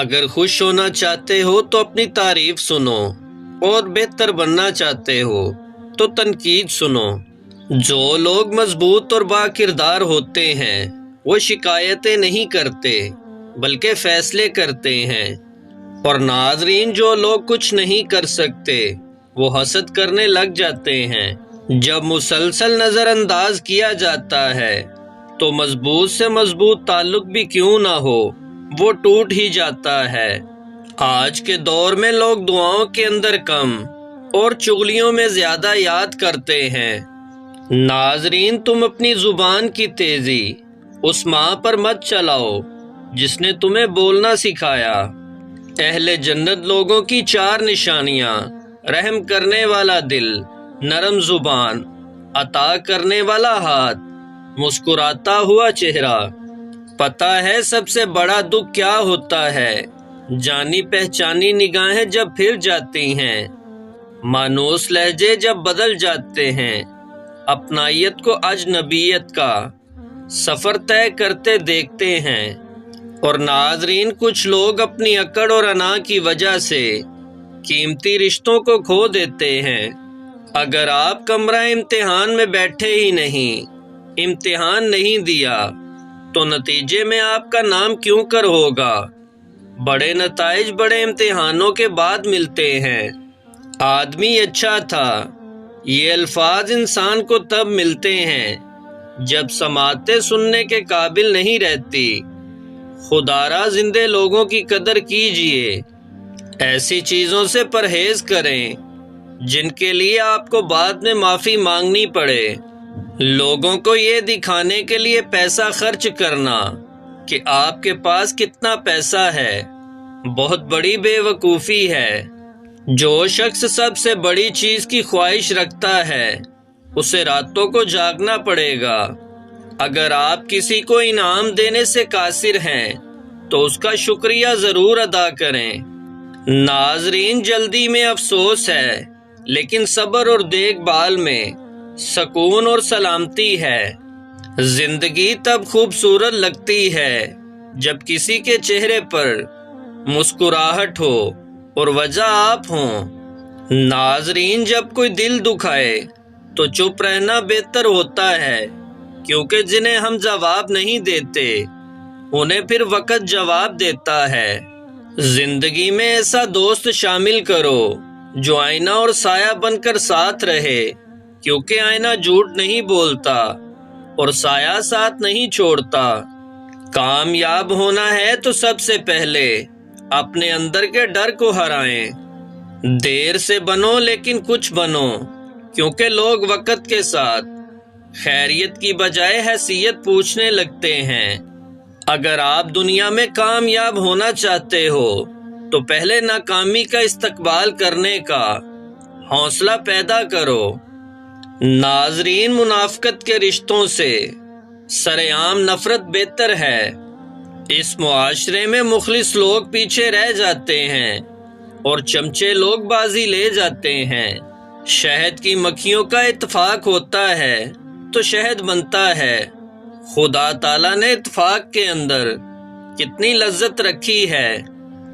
اگر خوش ہونا چاہتے ہو تو اپنی تعریف سنو، اور بہتر بننا چاہتے ہو تو تنقید سنو۔ جو لوگ مضبوط اور با کردار ہوتے ہیں وہ شکایتیں نہیں کرتے بلکہ فیصلے کرتے ہیں، اور ناظرین جو لوگ کچھ نہیں کر سکتے وہ حسد کرنے لگ جاتے ہیں۔ جب مسلسل نظر انداز کیا جاتا ہے تو مضبوط سے مضبوط تعلق بھی کیوں نہ ہو وہ ٹوٹ ہی جاتا ہے۔ آج کے دور میں لوگ دعاؤں کے اندر کم اور چغلیوں میں زیادہ یاد کرتے ہیں۔ ناظرین، تم اپنی زبان کی تیزی اس ماں پر مت چلاؤ جس نے تمہیں بولنا سکھایا۔ اہل جنت لوگوں کی 4 نشانیاں: رحم کرنے والا دل، نرم زبان، عطا کرنے والا ہاتھ، مسکراتا ہوا چہرہ۔ پتہ ہے سب سے بڑا دکھ کیا ہوتا ہے؟ جانی پہچانی نگاہیں جب پھر جاتی ہیں، مانوس لہجے جب بدل جاتے ہیں، اپنائیت کو اجنبیت کا سفر طے کرتے دیکھتے ہیں۔ اور ناظرین، کچھ لوگ اپنی اکڑ اور انا کی وجہ سے قیمتی رشتوں کو کھو دیتے ہیں۔ اگر آپ کمرہ امتحان میں بیٹھے ہی نہیں، امتحان نہیں دیا تو نتیجے میں آپ کا نام کیوں کر ہوگا؟ بڑے نتائج بڑے امتحانوں کے بعد ملتے ہیں۔ آدمی اچھا تھا، یہ الفاظ انسان کو تب ملتے ہیں جب سماعتیں سننے کے قابل نہیں رہتی۔ خدارا زندے لوگوں کی قدر کیجیے، ایسی چیزوں سے پرہیز کریں جن کے لیے آپ کو بعد میں معافی مانگنی پڑے۔ لوگوں کو یہ دکھانے کے لیے پیسہ خرچ کرنا کہ آپ کے پاس کتنا پیسہ ہے بہت بڑی بے وقوفی ہے۔ جو شخص سب سے بڑی چیز کی خواہش رکھتا ہے اسے راتوں کو جاگنا پڑے گا۔ اگر آپ کسی کو انعام دینے سے قاصر ہیں تو اس کا شکریہ ضرور ادا کریں۔ ناظرین، جلدی میں افسوس ہے لیکن صبر اور دیکھ بھال میں سکون اور سلامتی ہے۔ زندگی تب خوبصورت لگتی ہے جب کسی کے چہرے پر مسکراہٹ ہو اور وجہ آپ ہوں۔ ناظرین، جب کوئی دل دکھائے تو چپ رہنا بہتر ہوتا ہے، کیونکہ جنہیں ہم جواب نہیں دیتے انہیں پھر وقت جواب دیتا ہے۔ زندگی میں ایسا دوست شامل کرو جو آئینہ اور سایہ بن کر ساتھ رہے، کیونکہ آئینہ جھوٹ نہیں بولتا اور سایہ ساتھ نہیں چھوڑتا۔ کامیاب ہونا ہے تو سب سے پہلے اپنے اندر کے ڈر کو ہرائیں۔ دیر سے بنو لیکن کچھ بنو، کیونکہ لوگ وقت کے ساتھ خیریت کی بجائے حیثیت پوچھنے لگتے ہیں۔ اگر آپ دنیا میں کامیاب ہونا چاہتے ہو تو پہلے ناکامی کا استقبال کرنے کا حوصلہ پیدا کرو۔ ناظرین، منافقت کے رشتوں سے سرعام نفرت بہتر ہے۔ اس معاشرے میں مخلص لوگ پیچھے رہ جاتے ہیں اور چمچے لوگ بازی لے جاتے ہیں۔ شہد کی مکھیوں کا اتفاق ہوتا ہے تو شہد بنتا ہے۔ خدا تعالیٰ نے اتفاق کے اندر کتنی لذت رکھی ہے۔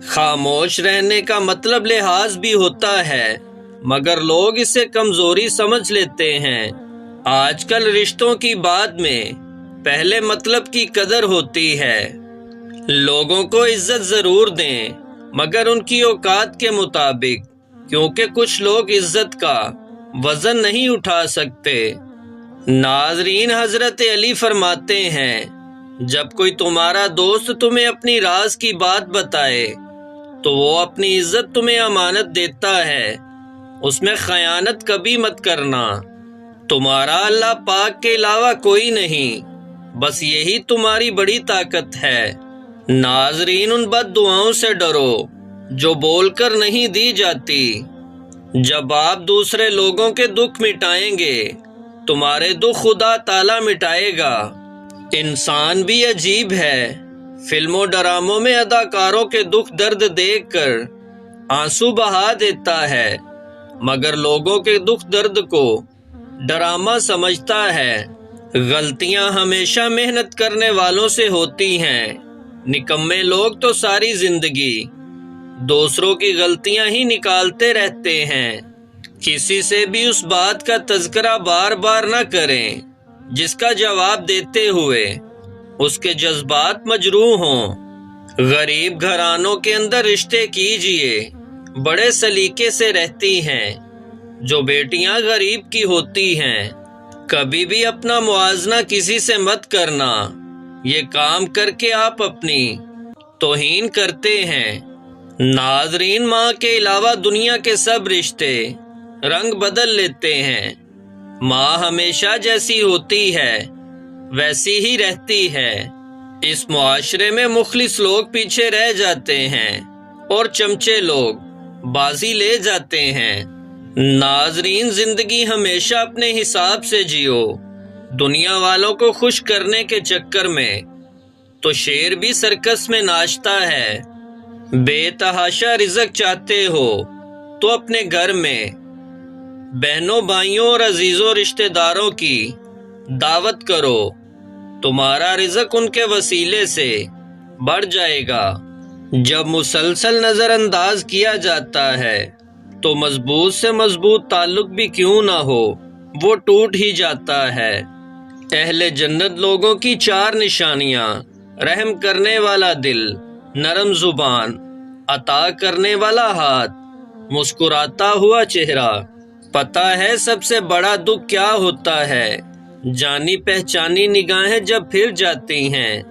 خاموش رہنے کا مطلب لحاظ بھی ہوتا ہے، مگر لوگ اسے کمزوری سمجھ لیتے ہیں۔ آج کل رشتوں کی بعد میں پہلے مطلب کی قدر ہوتی ہے۔ لوگوں کو عزت ضرور دیں مگر ان کی اوقات کے مطابق، کیونکہ کچھ لوگ عزت کا وزن نہیں اٹھا سکتے۔ ناظرین، حضرت علی فرماتے ہیں جب کوئی تمہارا دوست تمہیں اپنی راز کی بات بتائے تو وہ اپنی عزت تمہیں امانت دیتا ہے، اس میں خیانت کبھی مت کرنا۔ تمہارا اللہ پاک کے علاوہ کوئی نہیں، بس یہی تمہاری بڑی طاقت ہے۔ ناظرین، ان بد دعاؤں سے ڈرو جو بول کر نہیں دی جاتی۔ جب آپ دوسرے لوگوں کے دکھ مٹائیں گے تمہارے دکھ خدا تعالیٰ مٹائے گا۔ انسان بھی عجیب ہے، فلموں ڈراموں میں اداکاروں کے دکھ درد دیکھ کر آنسو بہا دیتا ہے، مگر لوگوں کے دکھ درد کو ڈرامہ سمجھتا ہے۔ غلطیاں ہمیشہ محنت کرنے والوں سے ہوتی ہیں، نکمے لوگ تو ساری زندگی دوسروں کی غلطیاں ہی نکالتے رہتے ہیں، کسی سے بھی اس بات کا تذکرہ بار بار نہ کریں جس کا جواب دیتے ہوئے اس کے جذبات مجروح ہوں۔ غریب گھرانوں کے اندر رشتے کیجئے، بڑے سلیقے سے رہتی ہیں جو بیٹیاں غریب کی ہوتی ہیں۔ کبھی بھی اپنا موازنہ کسی سے مت کرنا، یہ کام کر کے آپ اپنی توہین کرتے ہیں۔ ناظرین، ماں کے علاوہ دنیا کے سب رشتے رنگ بدل لیتے ہیں، ماں ہمیشہ جیسی ہوتی ہے ویسی ہی رہتی ہے۔ اس معاشرے میں مخلص لوگ پیچھے رہ جاتے ہیں اور چمچے لوگ بازی لے جاتے ہیں۔ ناظرین، زندگی ہمیشہ اپنے حساب سے جیو، دنیا والوں کو خوش کرنے کے چکر میں تو شیر بھی سرکس میں ناچتا ہے۔ بے تحاشا رزق چاہتے ہو تو اپنے گھر میں بہنوں بھائیوں اور عزیزوں رشتہ داروں کی دعوت کرو، تمہارا رزق ان کے وسیلے سے بڑھ جائے گا۔ جب مسلسل نظر انداز کیا جاتا ہے تو مضبوط سے مضبوط تعلق بھی کیوں نہ ہو وہ ٹوٹ ہی جاتا ہے۔ اہل جنت لوگوں کی 4 نشانیاں: رحم کرنے والا دل، نرم زبان، عطا کرنے والا ہاتھ، مسکراتا ہوا چہرہ۔ پتہ ہے سب سے بڑا دکھ کیا ہوتا ہے؟ جانی پہچانی نگاہیں جب پھر جاتی ہیں،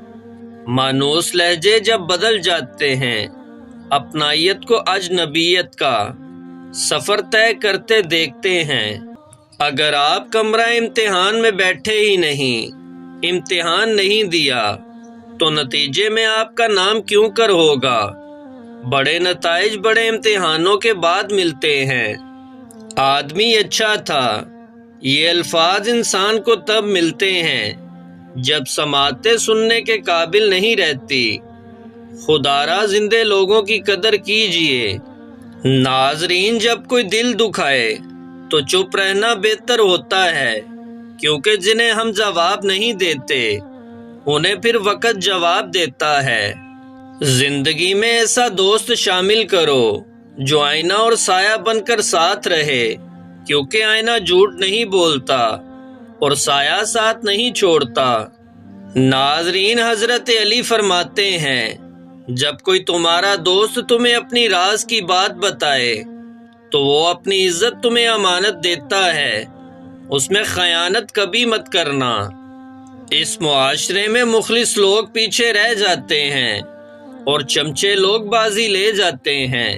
مانوس لہجے جب بدل جاتے ہیں، اپنائیت کو اجنبیت کا سفر طے کرتے دیکھتے ہیں۔ اگر آپ کمرہ امتحان میں بیٹھے ہی نہیں، امتحان نہیں دیا تو نتیجے میں آپ کا نام کیوں کر ہوگا؟ بڑے نتائج بڑے امتحانوں کے بعد ملتے ہیں۔ آدمی اچھا تھا، یہ الفاظ انسان کو تب ملتے ہیں جب سماعتیں سننے کے قابل نہیں رہتی۔ خدارا زندے لوگوں کی قدر کیجئے۔ ناظرین، جب کوئی دل دکھائے تو چپ رہنا بہتر ہوتا ہے، کیونکہ جنہیں ہم جواب نہیں دیتے انہیں پھر وقت جواب دیتا ہے۔ زندگی میں ایسا دوست شامل کرو جو آئینہ اور سایہ بن کر ساتھ رہے، کیونکہ آئینہ جھوٹ نہیں بولتا اور سایہ ساتھ نہیں چھوڑتا۔ ناظرین، حضرت علی فرماتے ہیں جب کوئی تمہارا دوست تمہیں اپنی راز کی بات بتائے تو وہ اپنی عزت تمہیں امانت دیتا ہے، اس میں خیانت کبھی مت کرنا۔ اس معاشرے میں مخلص لوگ پیچھے رہ جاتے ہیں اور چمچے لوگ بازی لے جاتے ہیں۔